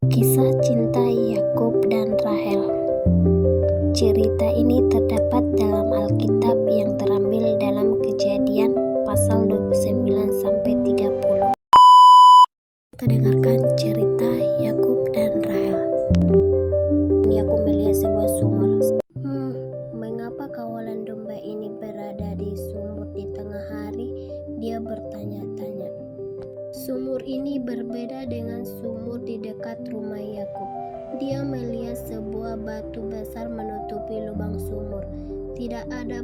Kisah cinta Yakub dan Rahel. Cerita ini terdapat dalam Alkitab yang terambil dalam Kejadian pasal 29-30. Kita dengarkan cerita Yakub dan Rahel. Yakub melihat sebuah sumur. Mengapa kawalan domba ini berada di sumur di tengah hari? Dia bertanya-tanya. Sumur ini berbeda dengan sumur di dekat rumah Yakub. Dia melihat sebuah batu besar menutupi lubang sumur. Tidak ada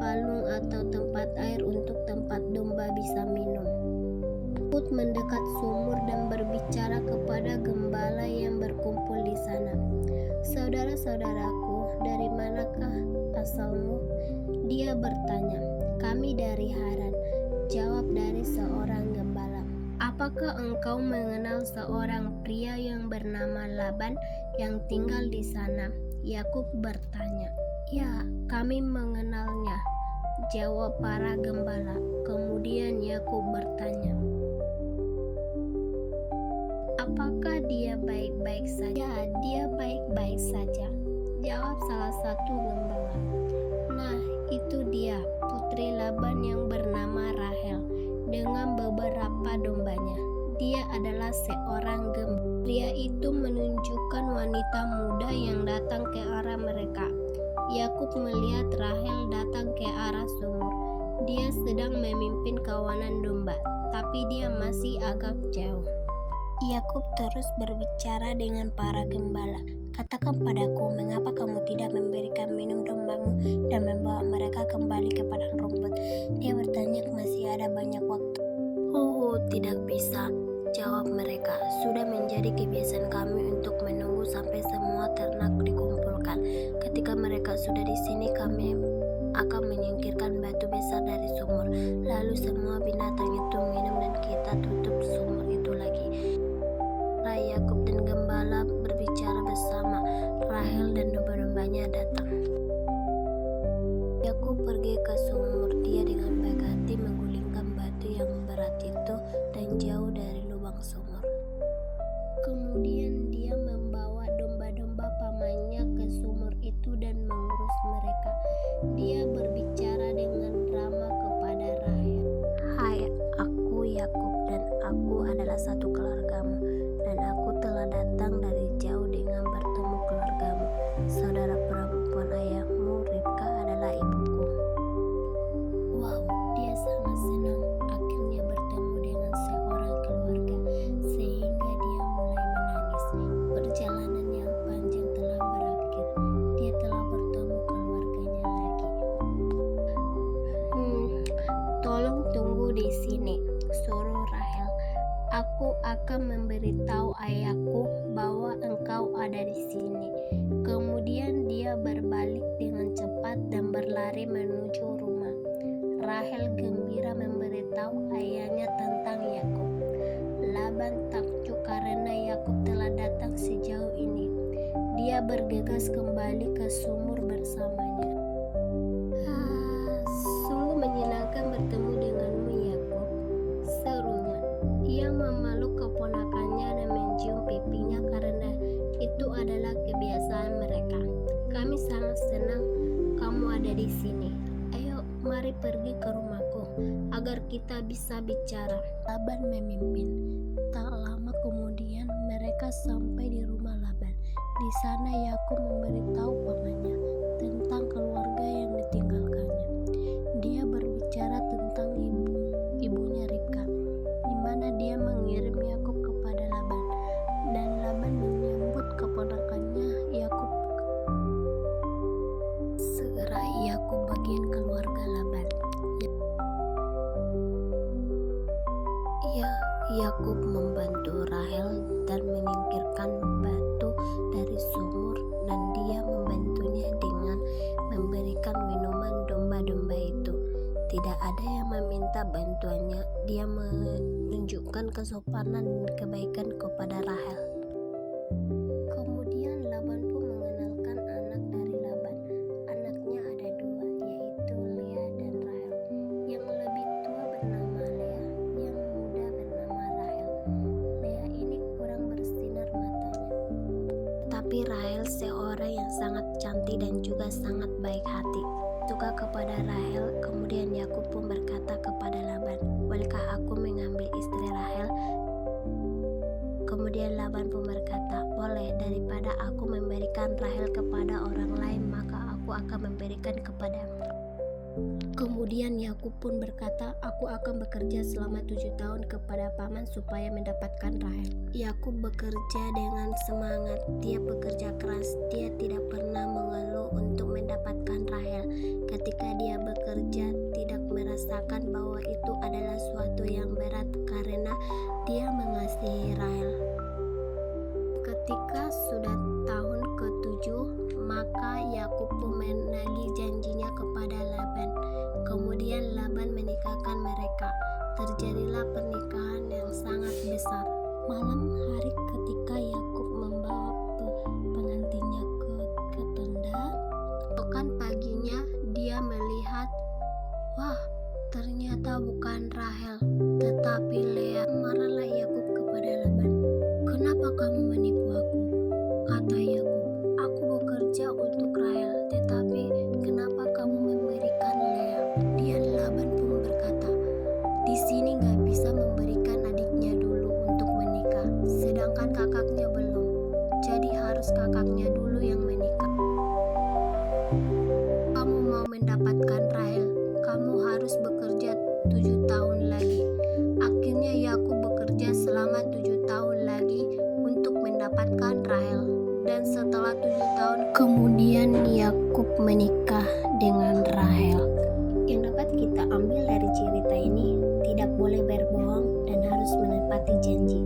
palung atau tempat air untuk tempat domba bisa minum. Yakub mendekat sumur dan berbicara kepada gembala yang berkumpul di sana. "Saudara-saudaraku, dari manakah asalmu?" Dia bertanya. "Kami dari Haran," jawab dari seorang gembala. "Apakah engkau mengenal seorang pria yang bernama Laban yang tinggal di sana?" Yakub bertanya. "Ya, kami mengenalnya," jawab para gembala. Kemudian Yakub bertanya, "Apakah dia baik-baik saja?" "Ya, dia baik-baik saja," jawab salah satu gembala. "Nah, itu dia, putri Laban yang bernama Rahel dengan beberapa dombanya. Dia adalah seorang gembala." Pria itu menunjukkan wanita muda yang datang ke arah mereka. Yakub melihat Rahel datang ke arah sumur. Dia sedang memimpin kawanan domba, tapi dia masih agak jauh. Yakub terus berbicara dengan para gembala. "Katakan padaku, mengapa kamu tidak memberikan minum dombamu dan membawa mereka kembali ke padang rumput?" Dia bertanya, "Masih ada banyak waktu." "Oh, tidak bisa," jawab mereka. "Sudah menjadi kebiasaan kami untuk menunggu sampai semua ternak dikumpulkan. Ketika mereka sudah di sini, kami akan menyingkirkan batu besar dari sumur. Lalu semua binatang itu minum dan kita tutup sumur itu lagi." Yakub dan gembala berbicara bersama. Rahel dan domba-dombanya datang. Yakub pergi ke sumur. Dia dengan baik hati menggulingkan batu yang berat itu dan jauh dari lubang sumur. Kemudian dia membawa domba-domba pamannya ke sumur itu dan mengurus mereka. Dia berbicara dengan drama kepada Rahel. "Hai, aku Yakub dan aku adalah satu keluargamu, dan aku telah datang dari jauh dengan bertemu keluargamu. Saudara perempuan ayahmu, Ribka, adalah ibuku." Wow, dia sangat senang akhirnya bertemu dengan seorang keluarga, sehingga dia mulai menangis. Perjalanan yang panjang telah berakhir. Dia telah bertemu keluarganya lagi. "Tolong tunggu di sini," suruh Rahel. "Aku akan memberitahu ayahku bahwa engkau ada di sini." Kemudian dia berbalik dengan cepat dan berlari menuju rumah. Rahel gembira memberitahu ayahnya tentang Yakub. Laban takjub karena Yakub telah datang sejauh ini. Dia bergegas kembali ke sumur bersamanya. "Sungguh menyenangkan bertemu denganmu, Yakub," serunya. Dia memeluk keponakannya dan mencium pipinya karena itu adalah kebiasaan mereka. "Kami sangat senang kamu ada di sini. Ayo, mari pergi ke rumahku agar kita bisa bicara." Laban memimpin. Tak lama kemudian mereka sampai di rumah Laban. Di sana Yakub memberitahu pamannya tentang keluarga yang ditinggalkannya. Dia berbicara tentang ibunya Ribka, di mana dia mengirim Yakub kepada Laban, dan Laban menyambut keponakannya Yakub. Segera Yakub bagian keluarga Laban. Yakub membantu Rahel dan menyingkirkan batu dari sumur, dan dia membantunya dengan memberikan minuman domba-domba itu. Tidak ada yang meminta bantuannya. Dia menunjukkan kesopanan dan kebaikan kepada Rahel. Kemudian Laban pun mengenalkan anak dari Laban. Anaknya ada dua, yaitu Lea dan Rahel. Yang lebih tua bernama Lea, yang muda bernama Rahel. Lea ini kurang bersinar matanya. hati dan juga sangat baik hati, suka kepada Rahel. Kemudian Yakub pun berkata kepada Laban, "Bolehkah aku mengambil istri Rahel?" Kemudian Laban pun berkata, "Boleh, daripada aku memberikan Rahel kepada orang lain, maka aku akan memberikan kepadamu." Kemudian Yakub pun berkata, "Aku akan bekerja selama 7 tahun kepada paman supaya mendapatkan Rahel." Yakub bekerja dengan semangat, dia bekerja keras, dia tidak pernah mengeluh untuk mendapatkan Rahel. Ketika dia bekerja, tidak merasakan bahwa itu adalah suatu yang berat karena dia mengasihi Rahel. Ketika sudah tahun ke-7, maka Yakub pun menagih janjinya kepada Laban. Kemudian Laban menikahkan mereka. Terjadilah pernikahan yang sangat besar. Malam hari ketika Yakub membawa pengantinnya ke tenda, esokan paginya dia melihat, wah, ternyata bukan Rahel, tetapi Lea. Marahlah Yakub kepada Laban. "Kenapa kamu menipu aku?" kata Yakub. "Aku bekerja untuk Rahel, tetapi kenapa kamu memberikan Lea?" Dan Laban pun berkata, "Di sini gak bisa memberikan adiknya dulu untuk menikah, sedangkan kakaknya belum. Jadi harus kakaknya dulu yang menikah. Kamu mau mendapatkan Rahel, kamu harus bekerja 7 tahun lagi." Akhirnya Yakub bekerja selama 7 tahun lagi untuk mendapatkan Rahel. Dan setelah 7 tahun kemudian Yakub menikah dengan Rahel. Yang dapat kita ambil dari cerita ini, tidak boleh berbohong dan harus menepati janji.